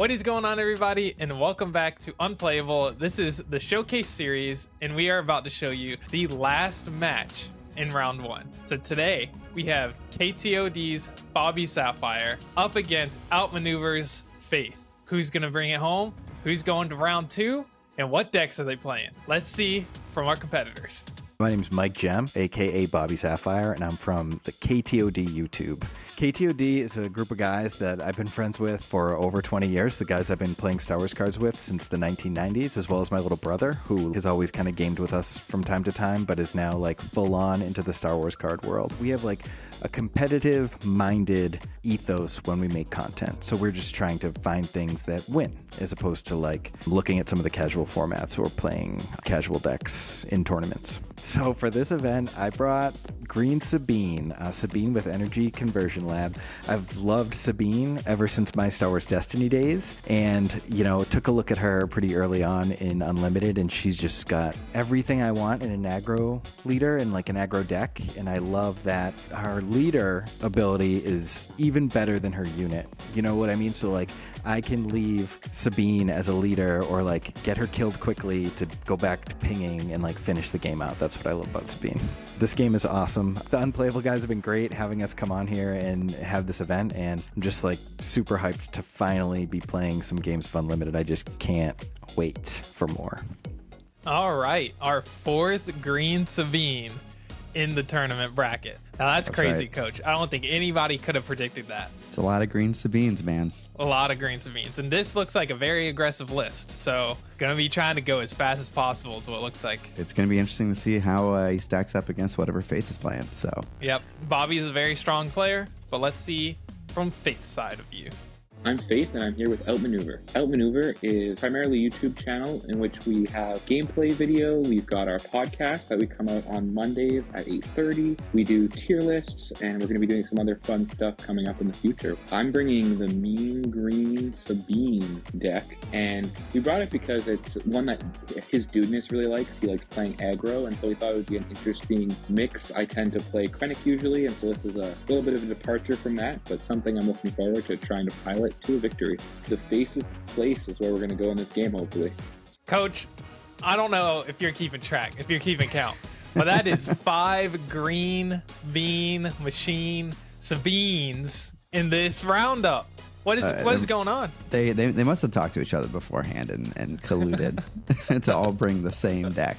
What is going on, everybody, and welcome back to Unplayable. This is the showcase series, and we are about to show you the last match in round one. So today we have K.T.O.D's Bobby Sapphire up against Outmaneuver's Faith. Who's gonna bring it home? Who's going to round two? And what decks are they playing? Let's see from our competitors. My name is Mike Gem, aka Bobby Sapphire, and I'm from the K.T.O.D YouTube. K.T.O.D is a group of guys that I've been friends with for over 20 years. The guys I've been playing Star Wars cards with since the 1990s, as well as my little brother, who has always kind of gamed with us from time to time, but is now like full on into the Star Wars card world. We have like a competitive minded ethos when we make content. So we're just trying to find things that win, as opposed to like looking at some of the casual formats or playing casual decks in tournaments. So for this event, I brought Green Sabine, Sabine with Energy Conversion Lab. I've loved Sabine ever since my Star Wars Destiny days, and you know, took a look at her pretty early on in Unlimited, and she's just got everything I want in an aggro leader and like an aggro deck. And I love that her leader ability is even better than her unit. You know what I mean? So like, I can leave Sabine as a leader or like get her killed quickly to go back to pinging and like finish the game out. That's what I love about Sabine. This game is awesome. The Unplayable guys have been great having us come on here and have this event, and I'm just like super hyped to finally be playing some games of Unlimited. I just can't wait for more. All right, our fourth Green Sabine in the tournament bracket. Now that's crazy, right, Coach. I don't think anybody could have predicted that. It's a lot of Green Sabines, man. A lot of Green Sabines, and this looks like a very aggressive list, so gonna be trying to go as fast as possible is what it looks like. It's gonna be interesting to see how he stacks up against whatever Faith is playing. So yep, Bobby's a very strong player, but let's see from Faith's side of you. I'm Faith, and I'm here with Outmaneuver. Outmaneuver is primarily a YouTube channel in which we have gameplay video. We've got our podcast that we come out on Mondays at 8:30. We do tier lists, and we're going to be doing some other fun stuff coming up in the future. I'm bringing the Mean Green Sabine deck, and we brought it because it's one that his dudeness really likes. He likes playing aggro, and so we thought it would be an interesting mix. I tend to play Krennic usually, and so this is a little bit of a departure from that, but something I'm looking forward to trying to pilot to a victory. The Face's place is where we're going to go in this game, hopefully. Coach, I don't know if you're keeping track, if you're keeping count, but that is 5 Green Bean Machine Sabines in this roundup. What is going on? They must have talked to each other beforehand and colluded to all bring the same deck.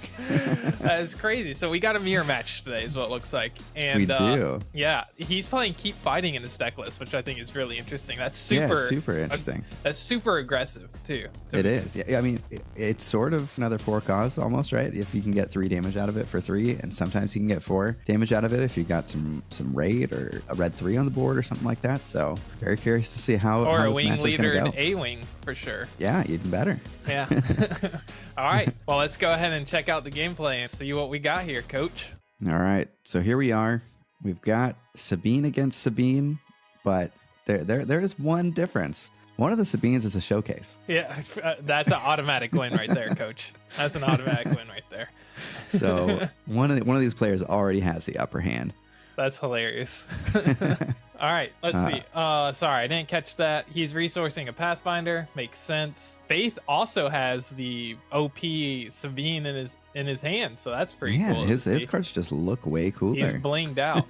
That is crazy. So we got a mirror match today is what it looks like. And we do. Yeah, he's playing Keep Fighting in his deck list, which I think is really interesting. That's super interesting. That's super aggressive too. It is. Yeah, I mean, it's sort of another 4 cause almost, right? If you can get 3 damage out of it for 3, and sometimes you can get 4 damage out of it if you got some raid or a red 3 on the board or something like that. So very curious to see how or a this wing match leader is gonna and a wing for sure. Yeah, even better. Yeah. All right. Well, let's go ahead and check out the gameplay and see what we got here, Coach. All right. So here we are. We've got Sabine against Sabine, but there is one difference. One of the Sabines is a showcase. Yeah, that's an automatic win right there, Coach. That's an automatic win right there. So one of these players already has the upper hand. That's hilarious. All right, let's see. Sorry, I didn't catch that. He's resourcing a Pathfinder. Makes sense. Faith also has the OP Sabine in his hand, so that's pretty cool. His cards just look way cooler. He's blinged out.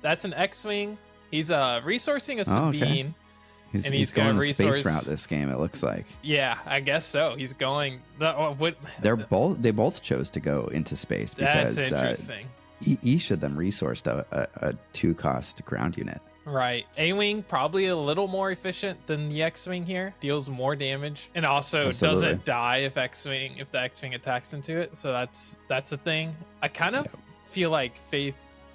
That's an X-Wing. He's resourcing a Sabine. And he's going the space route this game, it looks like. Yeah, I guess so. He's going. They both chose to go into space because that's interesting. Each of them resourced a 2-cost ground unit. Right. A-Wing probably a little more efficient than the X-Wing here. Deals more damage and also doesn't die if the X-Wing attacks into it. So that's the thing. I kind of feel like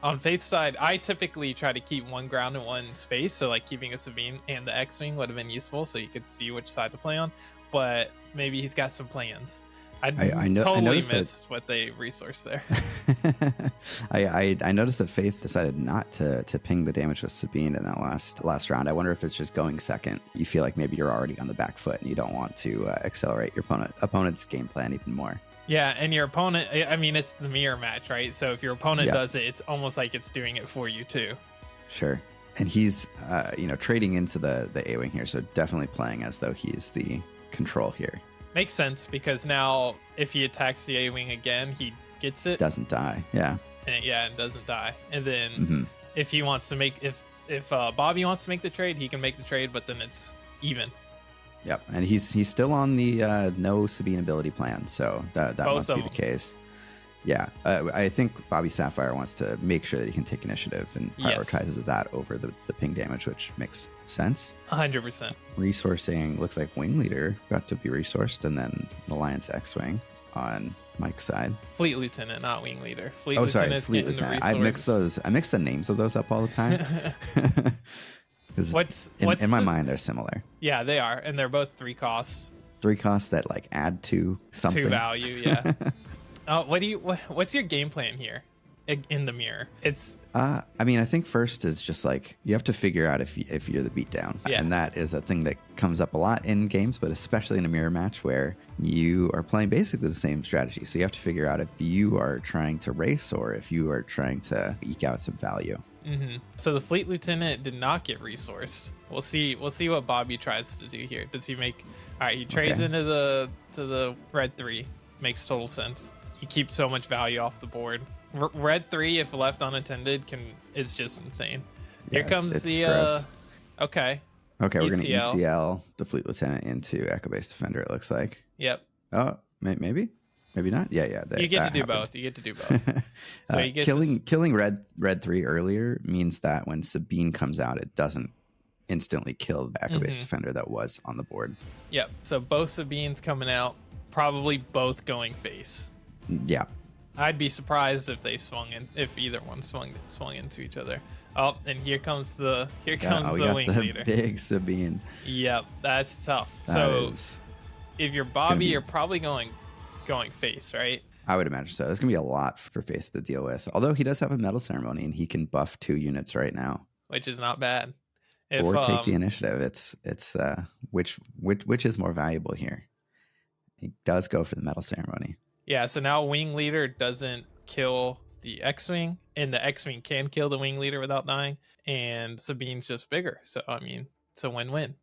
on Faith's side, I typically try to keep 1 ground and 1 space. So like keeping a Sabine and the X-Wing would have been useful so you could see which side to play on. But maybe he's got some plans. I totally missed what they resourced there. I noticed that Faith decided not to ping the damage with Sabine in that last round. I wonder if it's just going second. You feel like maybe you're already on the back foot and you don't want to accelerate your opponent's game plan even more. Yeah, and your opponent, I mean, it's the mirror match, right? So if your opponent does it, it's almost like it's doing it for you too. Sure. And he's, trading into the A-Wing here, so definitely playing as though he's the control here. Makes sense, because now if he attacks the A-Wing again, he gets it. Doesn't die, yeah. And doesn't die. And then if he wants to make, if Bobby wants to make the trade, he can make the trade, but then it's even. Yep, and he's still on the no Sabine ability plan, so that must be the case. Yeah, I think Bobby Sapphire wants to make sure that he can take initiative and prioritizes that over the ping damage, which makes sense. 100%. Resourcing looks like Wing Leader got to be resourced, and then an Alliance X-Wing on Mike's side. Fleet Lieutenant, not Wing Leader. Fleet Fleet getting Lieutenant. The resource. I mix the names of those up all the time. In my mind, they're similar. Yeah, they are, and they're both 3 costs. 3 costs that like add to something. To value, yeah. What's your game plan here in the mirror? It's I think first is just like you have to figure out if you're the beatdown. Yeah. And that is a thing that comes up a lot in games, but especially in a mirror match where you are playing basically the same strategy. So you have to figure out if you are trying to race or if you are trying to eke out some value. So the Fleet Lieutenant did not get resourced. We'll see what Bobby tries to do here. Does he make? All right, he trades into the red 3. Makes total sense. You keep so much value off the board. Red 3, if left unattended, is just insane. Yeah, here comes it's the gross. Okay, we're gonna ECL the Fleet Lieutenant into Echo Base Defender. It looks like. Yep. Oh, maybe not. Yeah. You get to do both. You get to do both. So he gets killing red 3 earlier means that when Sabine comes out, it doesn't instantly kill the Echo Base Defender that was on the board. Yep. So both Sabines coming out, probably both going face. Yeah. I'd be surprised if they if either one swung into each other. Oh, and here comes the Wing Leader. Big Sabine. Yep, that's tough. If you're Bobby, you're probably going face, right? I would imagine so. There's gonna be a lot for Faith to deal with. Although he does have a Medal Ceremony and he can buff 2 units right now, which is not bad. Or take the initiative. It's which is more valuable here. He does go for the Medal Ceremony. Yeah, so now Wing Leader doesn't kill the X-Wing, and the X-Wing can kill the Wing Leader without dying, and Sabine's just bigger. So, it's a win-win.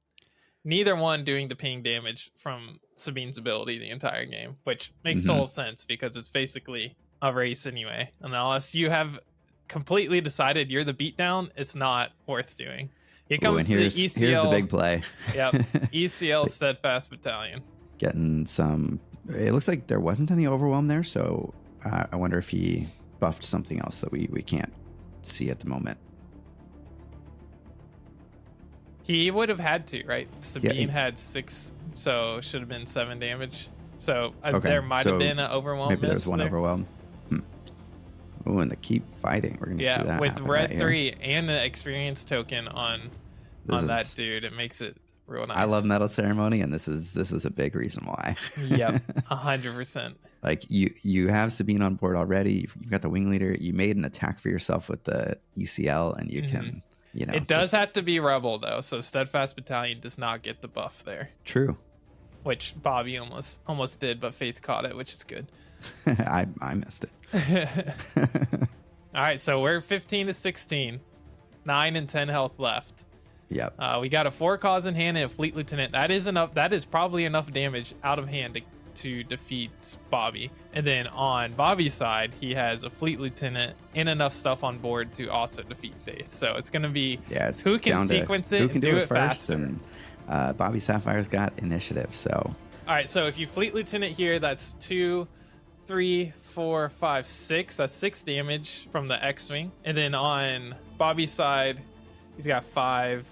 Neither one doing the ping damage from Sabine's ability the entire game, which makes total sense because it's basically a race anyway. And unless you have completely decided you're the beatdown, it's not worth doing. Here comes the ECL. Here's the big play. Yep, ECL Steadfast Battalion. Getting some... It looks like there wasn't any overwhelm there, so I wonder if he buffed something else that we can't see at the moment. He would have had to, right? Sabine had 6, so should have been 7 damage. So there might have been an overwhelm. Maybe there's one overwhelm. Oh, and to keep fighting, we're gonna see that. With red 3 and the experience token on that dude, it makes it real nice. I love Medal Ceremony, and this is a big reason why. Yep, 100%. Like you have Sabine on board already. You've got the Wing Leader. You made an attack for yourself with the ECL, and you can, It does have to be Rebel though, so Steadfast Battalion does not get the buff there. True. Which Bobby almost did, but Faith caught it, which is good. I missed it. All right, so we're 15 to 16, 9 and 10 health left. Yep. We got a 4 cause in hand and a Fleet Lieutenant. That is enough. That is probably enough damage out of hand to defeat Bobby. And then on Bobby's side, he has a Fleet Lieutenant and enough stuff on board to also defeat Faith. So it's going to be who can sequence it who can and do it first, faster. And Bobby Sapphire's got initiative. So all right. So if you Fleet Lieutenant here, that's 2, 3, 4, 5, 6. That's 6 damage from the X-Wing. And then on Bobby's side, he's got 5,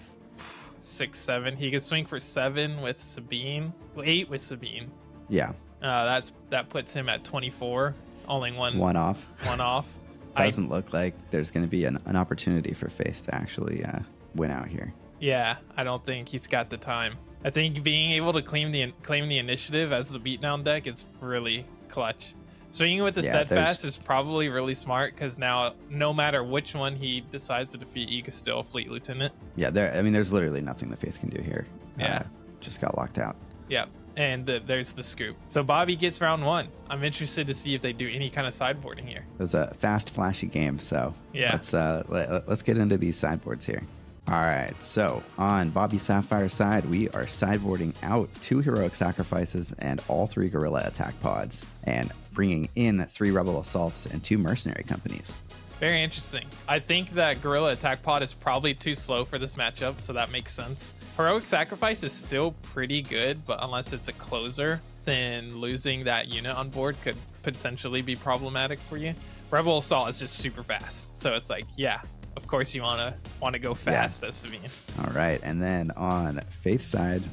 6, 7. He could swing for 7 with Sabine. 8 with Sabine. Yeah. That puts him at 24. Only one off. Doesn't look like there's going to be an opportunity for Faith to actually win out here. Yeah, I don't think he's got the time. I think being able to claim the initiative as the beatdown deck is really clutch. Swinging with the Steadfast is probably really smart because now no matter which one he decides to defeat, you can still Fleet Lieutenant. Yeah, there's literally nothing the Faith can do here. Yeah. Just got locked out. Yep. And there's the scoop. So Bobby gets round 1. I'm interested to see if they do any kind of sideboarding here. It was a fast, flashy game. So yeah, let's get into these sideboards here. All right, so on Bobby Sapphire's side, we are sideboarding out 2 heroic sacrifices and all 3 guerrilla attack pods, and bringing in 3 rebel assaults and 2 mercenary companies. Very interesting. I think that Gorilla Attack Pod is probably too slow for this matchup, so that makes sense. Heroic Sacrifice is still pretty good, but unless it's a closer, then losing that unit on board could potentially be problematic for you. Rebel Assault is just super fast, so it's like, yeah, of course you want to go fast as Sabine. All right, and then on Faith's side,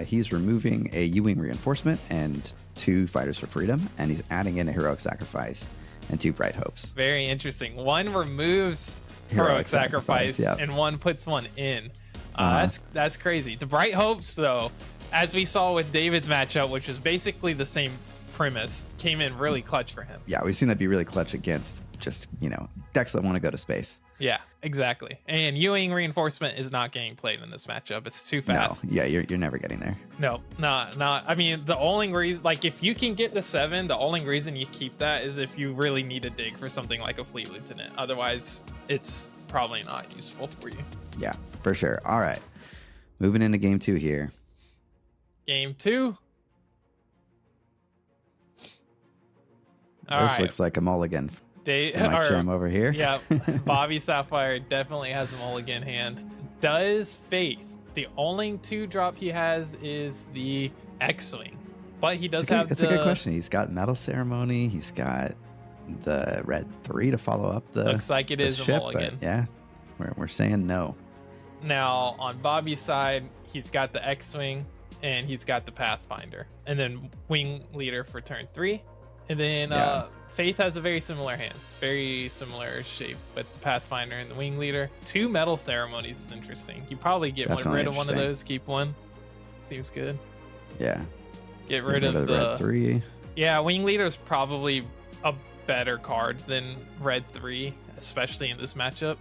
he's removing a U-Wing reinforcement and 2 Fighters for Freedom, and he's adding in a Heroic Sacrifice and 2 Bright Hopes. Very interesting. One removes Heroic Sacrifice, yep. and one puts one in. That's crazy. The Bright Hopes, though, as we saw with David's matchup, which is basically the same premise, came in really clutch for him. Yeah, we've seen that be really clutch against just, decks that want to go to space. Yeah, exactly. And U-Wing reinforcement is not getting played in this matchup. It's too fast. No, yeah, you're never getting there. No, not. I mean, the only reason, like, if you can get the 7, the only reason you keep that is if you really need a dig for something like a Fleet Lieutenant. Otherwise, it's probably not useful for you. Yeah, for sure. All right, moving into game 2 here. Game 2. This looks like a mulligan. Jam over here. Yeah, Bobby Sapphire definitely has a mulligan hand. Does Faith? The only 2-drop he has is the X-Wing, but he does have. That's a good question. He's got Metal Ceremony. He's got the Red 3 to follow up the. Looks like it is a mulligan. Yeah, we're saying no. Now on Bobby's side, he's got the X-Wing and he's got the Pathfinder, and then Wing Leader for turn 3, and then Faith has a very similar hand, very similar shape, but the Pathfinder and the Wing Leader. 2 Metal Ceremonies is interesting. You probably get rid of one of those, keep one. Seems good. Yeah. Get rid of the Red 3. Yeah, Wing Leader is probably a better card than Red 3, especially in this matchup.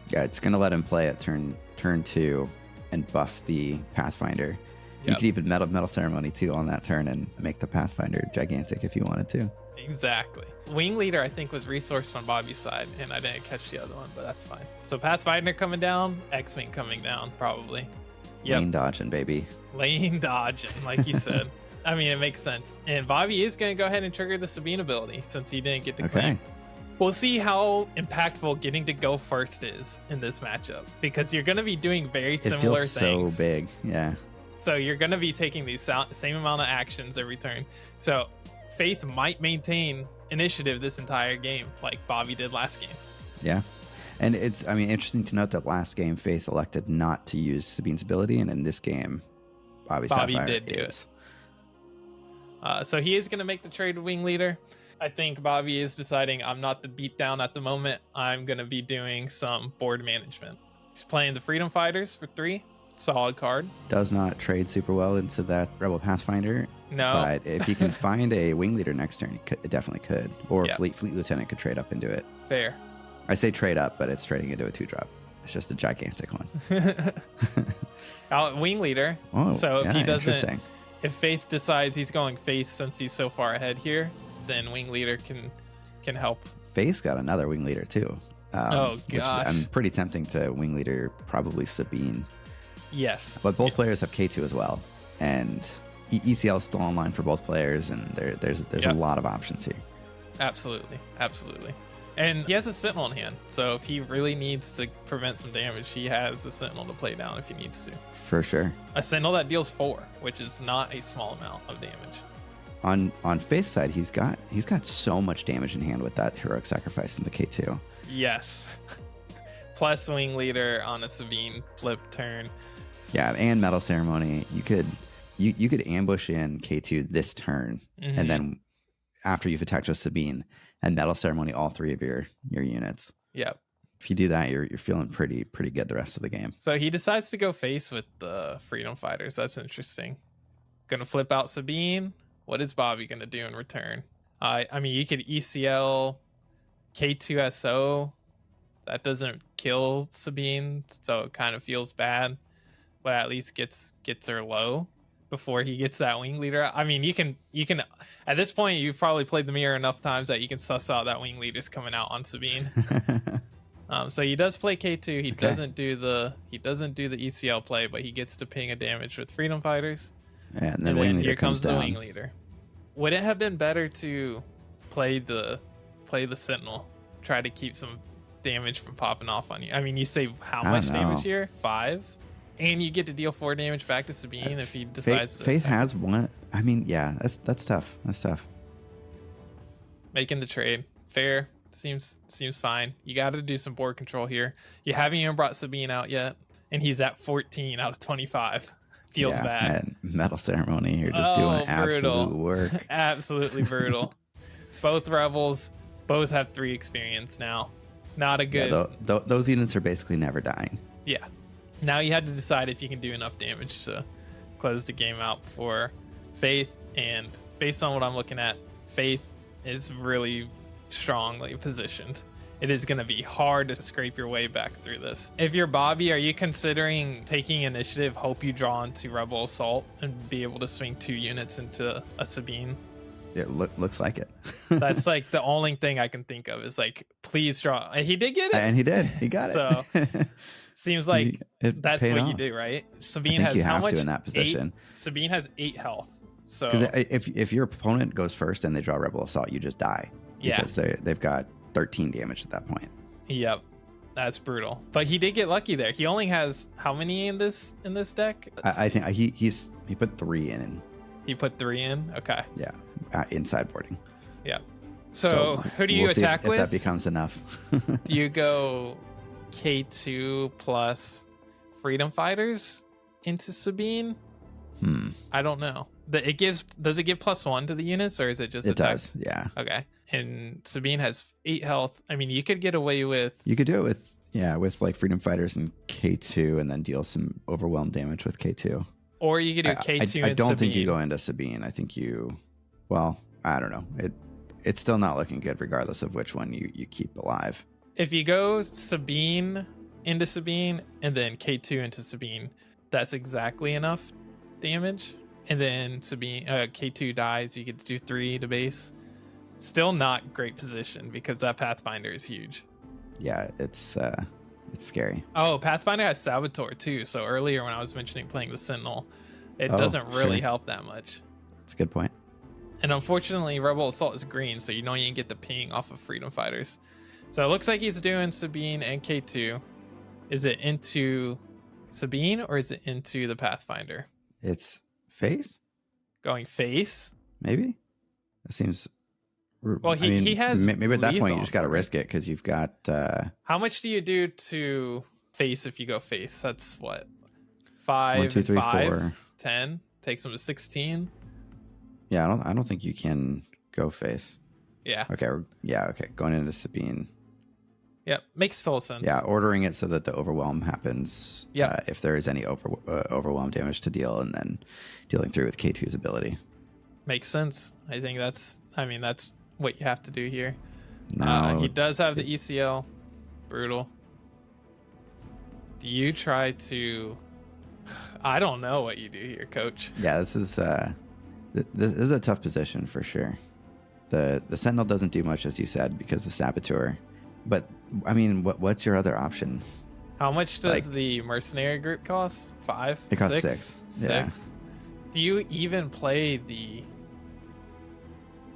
Yeah, it's gonna let him play at turn 2 and buff the Pathfinder. Yep. You could even Metal Ceremony too on that turn and make the Pathfinder gigantic if you wanted to. Exactly. Wing Leader, I think, was resourced on Bobby's side, and I didn't catch the other one, but that's fine. So Pathfinder coming down, X-Wing coming down, probably. Yep. Lane dodging, baby. Lane dodging, like you said. I mean, it makes sense. And Bobby is going to go ahead and trigger the Sabine ability since he didn't get to claim. We'll see how impactful getting to go first is in this matchup, because you're going to be doing very similar things. It feels so big, yeah. So you're going to be taking these same amount of actions every turn. So Faith might maintain initiative this entire game like Bobby did last game. Yeah. And it's, interesting to note that last game Faith elected not to use Sabine's ability, and in this game, Bobby Sapphire did do it. So he is going to make the trade with Wing Leader. I think Bobby is deciding, I'm not the beatdown at the moment. I'm going to be doing some board management. He's playing the Freedom Fighters for 3. Solid card. Does not trade super well into that Rebel Pathfinder. No. But if you can find a Wing Leader next turn, it definitely could. Or Fleet Lieutenant could trade up into it. Fair. I say trade up, but it's trading into a 2-drop. It's just a gigantic one. Wing Leader. Oh, so if he doesn't, if Faith decides he's going face since he's so far ahead here, then Wing Leader can help. Faith's got another Wing Leader too. Oh gosh. I'm pretty tempting to Wing Leader probably Sabine. Yes. But both players have K2 as well, and ECL is still online for both players, and there's a lot of options here. Absolutely. And he has a Sentinel in hand, so if he really needs to prevent some damage, he has a Sentinel to play down if he needs to. For sure. A Sentinel that deals 4, which is not a small amount of damage. On Faith's side, he's got so much damage in hand with that Heroic Sacrifice in the K2. Yes. Plus Wing Leader on a Sabine flip turn. Yeah, and Metal Ceremony. You could ambush in K2 this turn, and then after you've attacked with Sabine, and Metal Ceremony all 3 of your units. Yep. If you do that, you're feeling pretty good the rest of the game. So he decides to go face with the Freedom Fighters. That's interesting. Gonna flip out Sabine. What is Bobby gonna do in return? You could ECL K2SO. That doesn't kill Sabine, so it kind of feels bad, but at least gets her low before he gets that Wing Leader. You can at this point, you've probably played the mirror enough times that you can suss out that Wing Leader's coming out on Sabine. So he does play K2. He Okay. doesn't do the ECL play, but he gets to ping a damage with Freedom Fighters. And then Wing Leader here comes the down. Wing Leader. Would it have been better to play the Sentinel, try to keep some damage from popping off on you? I mean, you save how much damage here? 5, and you get to deal 4 damage back to Sabine if he decides. Faith has one. I mean, yeah, that's tough. That's tough. Making the trade fair. Seems fine. You got to do some board control here. You haven't even brought Sabine out yet, and he's at 14 out of 25. Feels bad. Man, Metal Ceremony, you're just doing absolute work. Absolutely brutal. Both Rebels, both have 3 experience now. Not a good. Yeah, those units are basically never dying. Yeah. Now you had to decide if you can do enough damage to close the game out for Faith, and based on what I'm looking at, Faith is really strongly positioned. It is going to be hard to scrape your way back through this. If you're Bobby, are you considering taking initiative, hope you draw into Rebel Assault and be able to swing 2 units into a Sabine? It looks like it. That's like the only thing I can think of is like, please draw. And he did get it. And he did. He got so, it. seems like that's what off. You do, right? Sabine has you how have much? To in that position. 8? Sabine has 8 health. So because if your opponent goes first and they draw Rebel Assault, you just die. Yeah. Because they've got 13 damage at that point. Yep. That's brutal. But he did get lucky there. He only has how many in this deck? I think he put 3 in. He put 3 in? Okay. Yeah. In sideboarding. Yeah. So who do you attack with? If that becomes enough. Do you go K2 plus Freedom Fighters into Sabine? I don't know. Does it give +1 to the units, or is it just it attack? Does, yeah. Okay. And Sabine has 8 health. I mean, you could get away with. You could do it with like Freedom Fighters and K2, and then deal some overwhelm damage with K2. Or you could do K2 and I don't Sabine. think you go into Sabine. I think well, I don't know. It's still not looking good regardless of which one you keep alive. If you go Sabine into Sabine and then K2 into Sabine, that's exactly enough damage. And then Sabine K2 dies, you get to do 3 to base. Still not great position because that Pathfinder is huge. Yeah, it's scary. Oh, Pathfinder has Saboteur too. So earlier when I was mentioning playing the Sentinel, it doesn't really help that much. That's a good point. And unfortunately, Rebel Assault is green, so you don't even get the ping off of Freedom Fighters. So it looks like he's doing Sabine and K2. Is it into Sabine or is it into the Pathfinder? It's face? Going face? Maybe? That seems... Well, he has... Maybe at that point you just got to risk it because you've got... How much do you do to face if you go face? That's what? 5, 1, 2, 3, 5, 4. 10? Takes him to 16? Yeah, I don't think you can go face. Yeah. Okay. Okay. Going into Sabine. Yep. Makes total sense. Yeah. Ordering it so that the overwhelm happens. Yeah. If there is any overwhelm damage to deal, and then dealing through with K2's ability. Makes sense. I think that's what you have to do here. No, he does have the ECL. Brutal. Do you try to... I don't know what you do here, coach. Yeah, this is a tough position for sure. The Sentinel doesn't do much, as you said, because of Saboteur. But I mean, what's your other option? How much does the mercenary group cost? 5? It costs 6? 6. Yeah. Do you even play the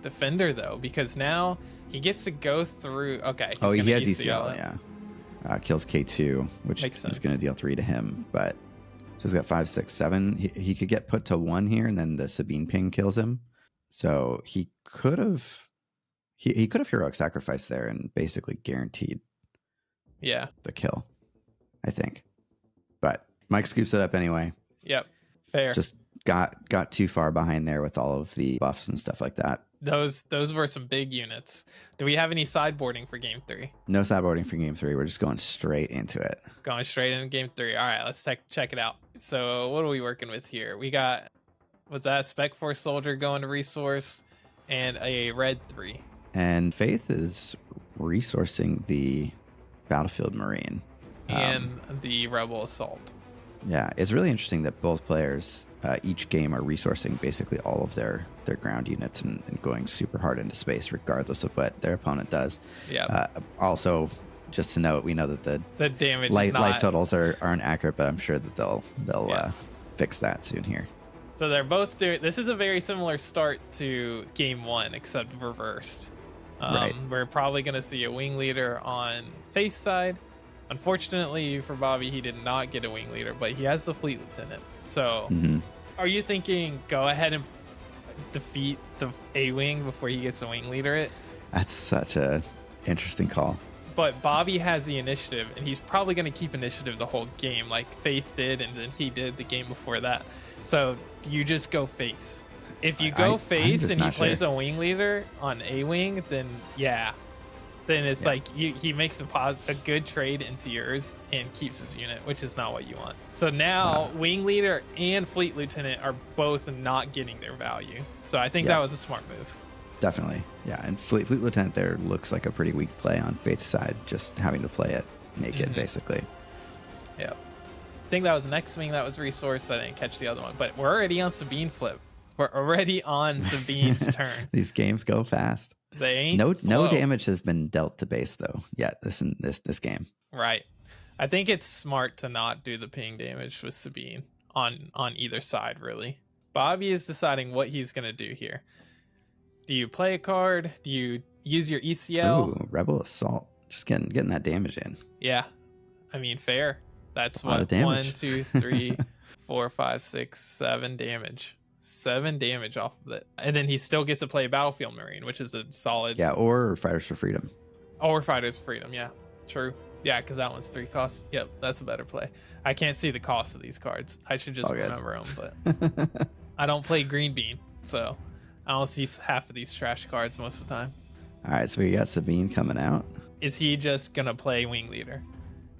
defender though? Because now he gets to go through. Okay. He has ECL. Yeah. Kills K2, which is going to deal 3 to him. But so he's got 5, 6, 7. He could get put to 1 here, and then the Sabine ping kills him. So he could have heroic sacrifice there and basically guaranteed the kill, I think. But Mike scoops it up anyway. Yep. Fair. Just got too far behind there with all of the buffs and stuff like that. Those were some big units. Do we have any sideboarding for game 3? No sideboarding for game 3. We're just going straight into it. Going straight into game 3. All right, let's check it out. So what are we working with here? We got, what's that? Spec Force Soldier going to resource and a red 3. And Faith is resourcing the Battlefield Marine. And the Rebel Assault. Yeah, it's really interesting that both players each game are resourcing basically all of their ground units and going super hard into space regardless of what their opponent does. Yeah. Also, just to note, we know that the damage life is not... totals aren't accurate, but I'm sure that they'll fix that soon here. So they're both doing... This is a very similar start to game 1, except reversed. Right. We're probably going to see a wing leader on Faith's side. Unfortunately for Bobby, he did not get a wing leader, but he has the fleet lieutenant. So are you thinking go ahead and defeat the A-wing before he gets a wing leader it? That's such a interesting call. But Bobby has the initiative, and he's probably going to keep initiative the whole game, like Faith did, and then he did the game before that. So you just go face. If you go face and he plays a wing leader on A-wing, then it's like he makes a good trade into yours and keeps his unit, which is not what you want. So now wing leader and fleet lieutenant are both not getting their value. So I think that was a smart move. Definitely. Yeah. And fleet lieutenant there looks like a pretty weak play on Faith's side, just having to play it naked, basically. Yep. I think that was the next swing that was resourced. I didn't catch the other one, but we're already on Sabine flip. We're already on Sabine's turn. These games go fast. They ain't no damage has been dealt to base though yet this game. Right. I think it's smart to not do the ping damage with Sabine on either side, really. Bobby is deciding what he's gonna do here. Do you play a card? Do you use your ECL? Ooh, Rebel Assault. Just getting that damage in. Yeah. I mean, fair. That's what, 1, 2, 3, 4, 5, 6, 7 damage. 7 damage off of it. And then he still gets to play Battlefield Marine, which is a solid... Yeah, or Fighters for Freedom. Or Fighters for Freedom, yeah. True. Yeah, because that one's 3 costs. Yep, that's a better play. I can't see the cost of these cards. I should just remember them, but... I don't play Green Bean, so I don't see half of these trash cards most of the time. All right, so we got Sabine coming out. Is he just going to play Wing Leader?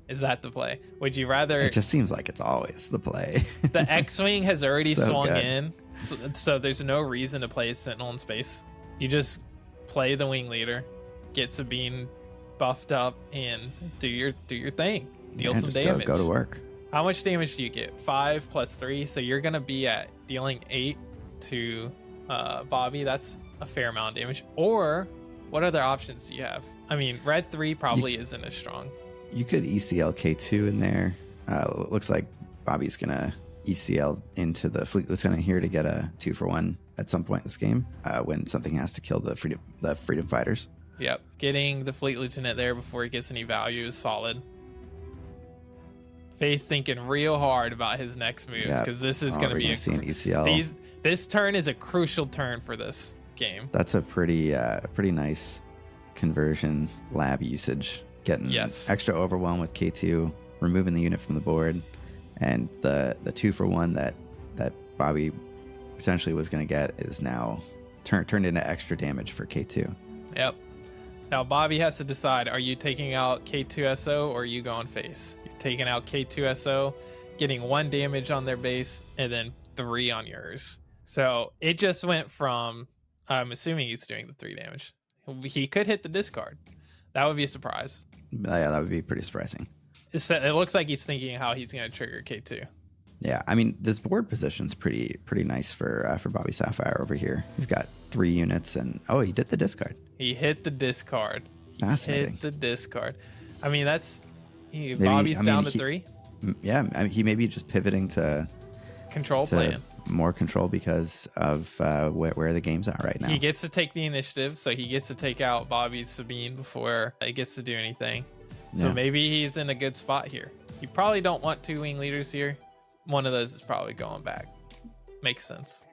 Is that the play? Would you rather... It just seems like it's always the play. The X-Wing has already swung good. in, so there's no reason to play Sentinel in space. You just play the Wing Leader, get Sabine buffed up, and do your thing. Deal some damage. Go to work. How much damage do you get? 5 plus 3, so you're going to be at dealing 8 to Bobby. That's a fair amount of damage. Or what other options do you have? I mean, red 3 probably isn't as strong. You could ECL K2 in there. Looks like Bobby's gonna ECL into the Fleet Lieutenant here to get a 2-for-1 at some point in this game when something has to kill the Freedom Fighters. Yep, getting the Fleet Lieutenant there before he gets any value is solid. Faith thinking real hard about his next moves because this is going to be an ECL. This turn is a crucial turn for this game. That's a pretty nice conversion lab usage. Getting extra overwhelm with K2, removing the unit from the board, and the 2-for-1 that Bobby potentially was going to get is now turned into extra damage for K2. Yep. Now Bobby has to decide: are you taking out K2SO or are you going face? You're taking out K2SO, getting 1 damage on their base, and then 3 on yours. So it just went from, I'm assuming he's doing the 3 damage. He could hit the discard. That would be a surprise. Yeah, that would be pretty surprising. It looks like he's thinking how he's going to trigger K2. Yeah, I mean, this board position's pretty nice for Bobby Sapphire over here. He's got 3 units, and he did the discard. He hit the discard. Fascinating. Hit the discard. I mean, Bobby's down to 3. Yeah, I mean, he may be just pivoting to control playing. More control because of where the game's at right now. He gets to take the initiative, so he gets to take out Bobby's Sabine before it gets to do anything. So maybe he's in a good spot here. You probably don't want 2 wing leaders here. One of those is probably going back. Makes sense.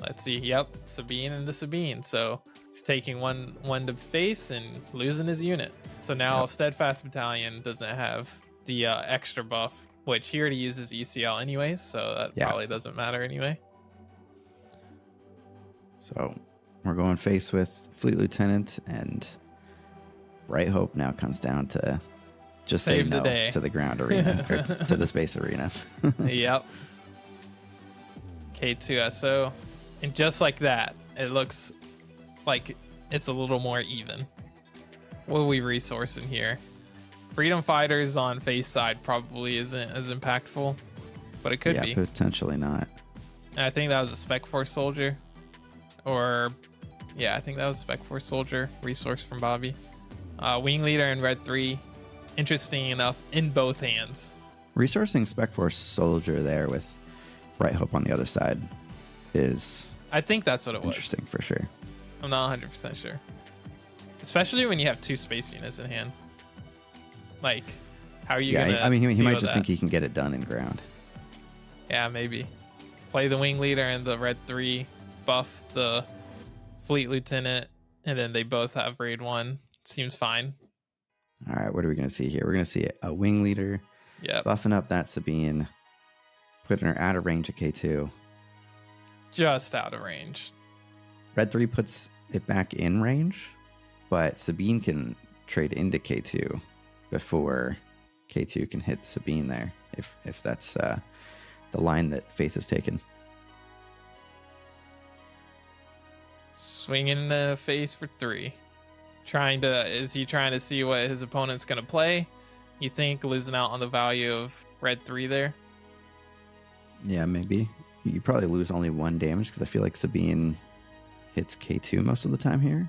Let's see. Yep, Sabine into Sabine. So it's taking one to face and losing his unit. So now Steadfast Battalion doesn't have the extra buff, which he already uses ECL anyways, so that probably doesn't matter anyway. So we're going face with Fleet Lieutenant, and Bright Hope now comes down to just say no to the ground arena, or to the space arena. Yep. K2SO. And just like that, it looks like it's a little more even. What are we resourcing here? Freedom Fighters on face side probably isn't as impactful, but it could be. Potentially not. I think that was a Spec Force Soldier. I think that was a Spec Force Soldier resource from Bobby. Wing Leader in red 3 interesting enough in both hands. Resourcing Spec Force Soldier there with Bright Hope on the other side is I think that's what it was. interesting for sure. I'm not 100% sure. Especially when you have 2 space units in hand. Like, how are you going to I mean, he might just think he can get it done in ground. Yeah, maybe. Play the Wing Leader and the red 3, buff the Fleet Lieutenant, and then they both have raid 1. Seems fine. All right, what are we going to see here? We're going to see a Wing Leader buffing up that Sabine, putting her out of range of K2. Just out of range. Red 3 puts it back in range, but Sabine can trade into K2 before K2 can hit Sabine there, if that's the line that Faith has taken. Swinging in the face for 3. Is he trying to see what his opponent's going to play? You think losing out on the value of red 3 there? Yeah, maybe. You probably lose only 1 damage because I feel like Sabine hits K2 most of the time here.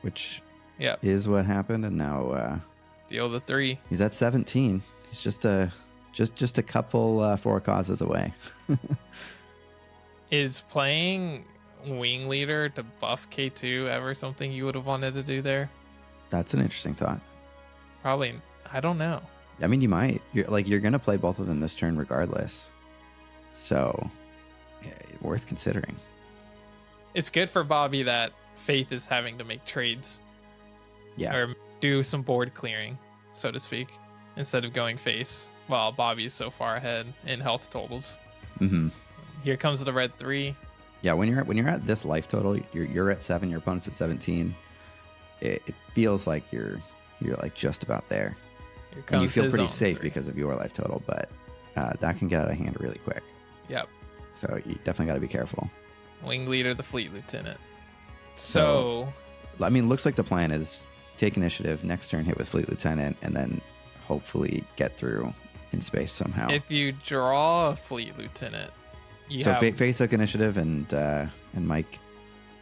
Which is what happened, and now deal the 3. He's at 17. He's just a couple 4 causes away. Is playing Wing Leader to buff K2 ever something you would have wanted to do there? That's an interesting thought. Probably. I don't know. I mean, you might. You're going to play both of them this turn regardless. So, yeah, worth considering. It's good for Bobby that Faith is having to make trades. Yeah. Or do some board clearing, so to speak, instead of going face while Bobby's so far ahead in health totals. Mm-hmm. Here comes the red 3. Yeah, when you're at this life total, you're at 7, your opponent's at 17. It feels like you're like just about there. And you feel pretty safe 3. because of your life total, but that can get out of hand really quick. Yep. So you definitely got to be careful. Wing Leader, the Fleet Lieutenant. So, I mean, looks like the plan is take initiative, next turn hit with Fleet Lieutenant, and then hopefully get through in space somehow. if you draw a Fleet Lieutenant, Faith took initiative, and Mike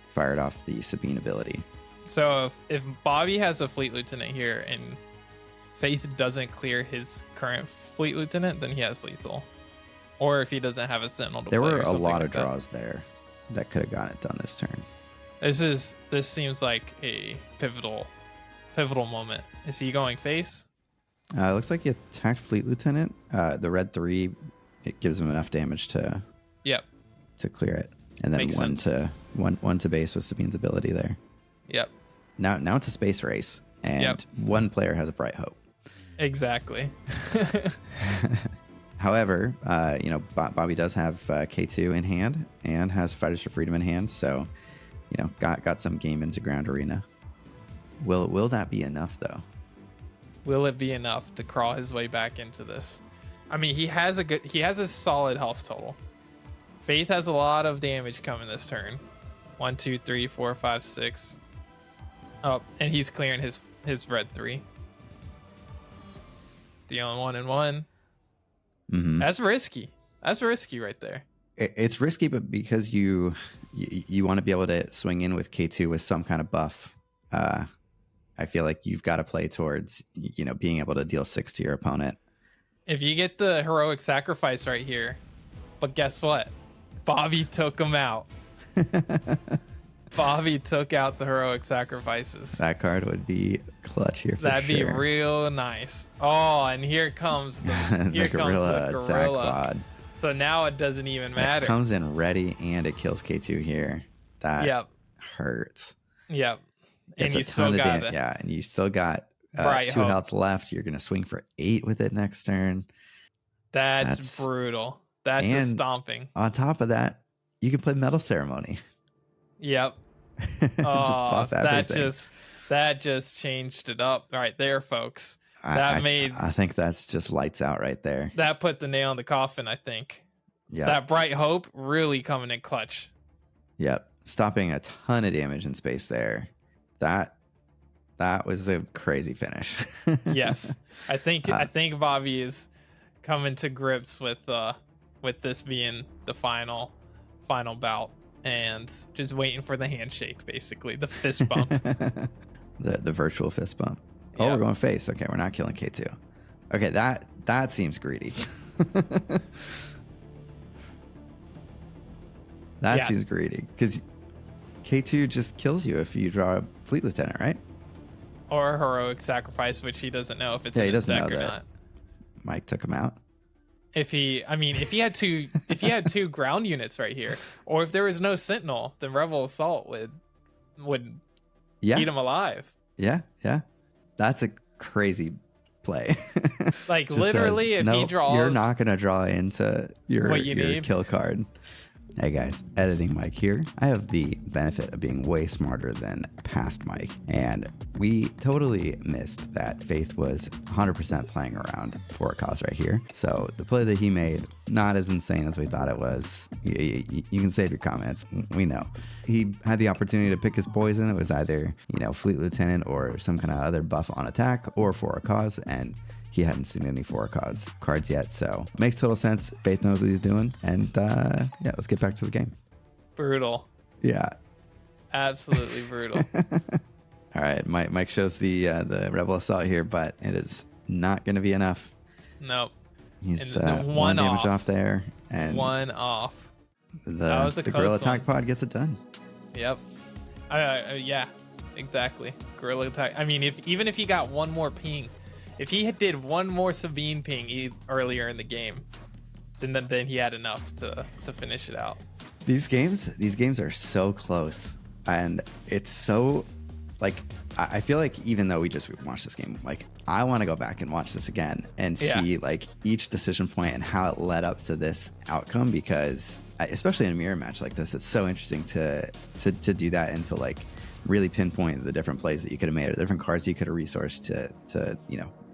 fired off the Sabine ability. So if Bobby has a Fleet Lieutenant here and Faith doesn't clear his current Fleet Lieutenant, then he has lethal. Or if he doesn't have a Sentinel to there play were or a something lot like of draws there that could have gotten it done this turn. This seems like a pivotal moment. Is he going face? It looks like he attacked Fleet Lieutenant. The red 3, it gives him enough damage to clear it, and then one to base with Sabine's ability there. Yep. Now it's a space race, and one player has a bright hope. Exactly. However, Bobby does have K2 in hand and has Fighters for Freedom in hand, so got some game into Ground Arena. Will that be enough though? Will it be enough to crawl his way back into this? I mean, he has a solid health total. Faith has a lot of damage coming this turn. 1, 2, 3, 4, 5, 6. Oh, and he's clearing his red 3. Dealing 1 and 1. Mm-hmm. That's risky. That's risky right there. It's risky, but because you want to be able to swing in with K2 with some kind of buff, I feel like you've got to play towards being able to deal 6 to your opponent. If you get the heroic sacrifice right here, but guess what? Bobby took him out. Bobby took out the heroic sacrifices. That card would be clutch here for That'd sure. be real nice. Oh, and here comes the gorilla attack pod. So now it doesn't even matter. It comes in ready and it kills K2 here. That hurts. Yep. Gets and you still got it. Yeah, and you still got 2 health left. You're gonna swing for 8 with it next turn. That's brutal. That's a stomping. On top of that, you can play Metal Ceremony. Yep. Oh, that just changed it up right there, folks. I think that's just lights out right there. That put the nail in the coffin, I think. Yeah. That Bright Hope really coming in clutch. Yep. Stopping a ton of damage in space there. That was a crazy finish. Yes. I think Bobby is coming to grips with this being the final bout. and just waiting for the handshake, basically the fist bump. the virtual fist bump. Oh, Yep. we're going face. Okay, we're not killing K2. Okay, that seems greedy. That seems greedy because K2 just kills you if you draw a Fleet Lieutenant, right? Or heroic sacrifice, which he doesn't know if it's in he his doesn't deck know or that. not. Mike took him out. If he had two ground units right here, or if there was no Sentinel, then Rebel Assault would eat him alive. Yeah. That's a crazy play. Like literally, if he draws, you're not gonna draw into your need. kill card. Hey guys, editing Mike here. I have the benefit of being way smarter than past Mike, and we totally missed that Faith was 100% playing around for a cause right here. So the play that he made, not as insane as we thought it was. You can save your comments. We know. He had the opportunity to pick his poison. It was either, Fleet Lieutenant or some kind of other buff on attack or for a cause, and he hadn't seen any cards yet, so makes total sense. Faith knows what he's doing, and let's get back to the game. Brutal. Yeah, absolutely brutal. All right, Mike shows the Rebel Assault here, but it is not going to be enough. Nope. He's one damage off there, and one off. The Guerrilla Attack pod gets it done. Yep. Yeah, exactly. Guerrilla Attack. I mean, even if he got one more ping. If he did one more Sabine ping earlier in the game, then he had enough to finish it out. These games are so close, and it's so like I feel like even though we just watched this game, like I want to go back and watch this again and see like each decision point and how it led up to this outcome, because especially in a mirror match like this, it's so interesting to do that and to like really pinpoint the different plays that you could have made or the different cards you could have resourced to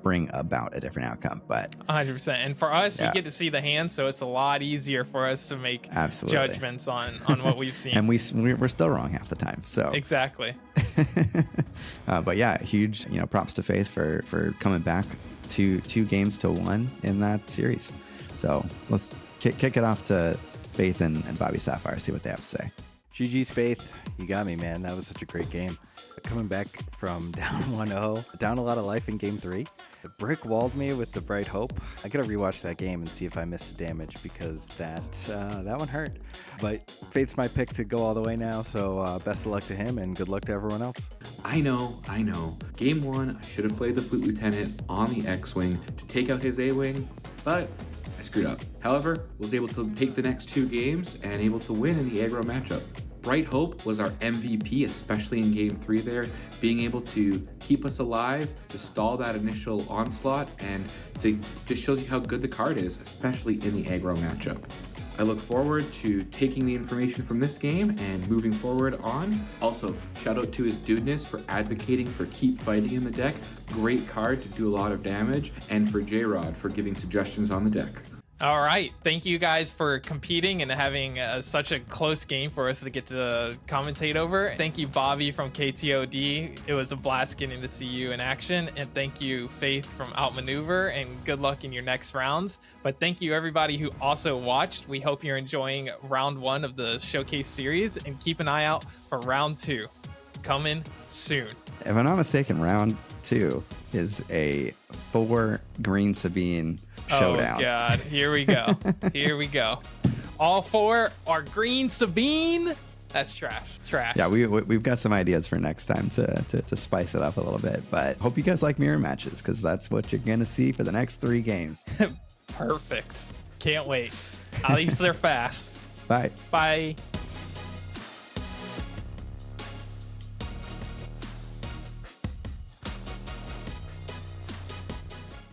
bring about a different outcome. But 100%, and for us, we get to see the hand, so it's a lot easier for us to make judgments on what we've seen. And we're still wrong half the time, so exactly. But yeah, huge props to Faith for coming back two games to one in that series. So let's kick it off to Faith and Bobby Sapphire, see what they have to say. GG's Faith, you got me, man. That was such a great game. Coming back from down 1-0, down a lot of life in game 3. The brick walled me with the Bright Hope. I gotta rewatch that game and see if I missed damage, because that one hurt. But Faith's my pick to go all the way now, so best of luck to him and good luck to everyone else. I know. Game 1, I should have played the Fleet Lieutenant on the X-Wing to take out his A-Wing, but I screwed up. However, was able to take the next 2 games and able to win in the aggro matchup. Bright Hope was our MVP, especially in Game 3 there, being able to keep us alive, to stall that initial onslaught, and to just shows you how good the card is, especially in the aggro matchup. I look forward to taking the information from this game and moving forward on. Also, shout out to his dudeness for advocating for keep fighting in the deck. Great card to do a lot of damage, and for J-Rod for giving suggestions on the deck. All right. Thank you guys for competing and having such a close game for us to get to commentate over. Thank you, Bobby from K.T.O.D. It was a blast getting to see you in action. And thank you, Faith from Outmaneuver, and good luck in your next rounds. But thank you, everybody who also watched. We hope you're enjoying round 1 of the Showcase series, and keep an eye out for round 2 coming soon. If I'm not mistaken, round 2 is a 4 Green Sabine showdown. Oh God, here we go. Here we go. All 4 are Green Sabine. That's trash. Yeah, we've got some ideas for next time to spice it up a little bit. But hope you guys like mirror matches, because that's what you're gonna see for the next 3 games. Perfect. Can't wait. At least they're fast. Bye. Bye.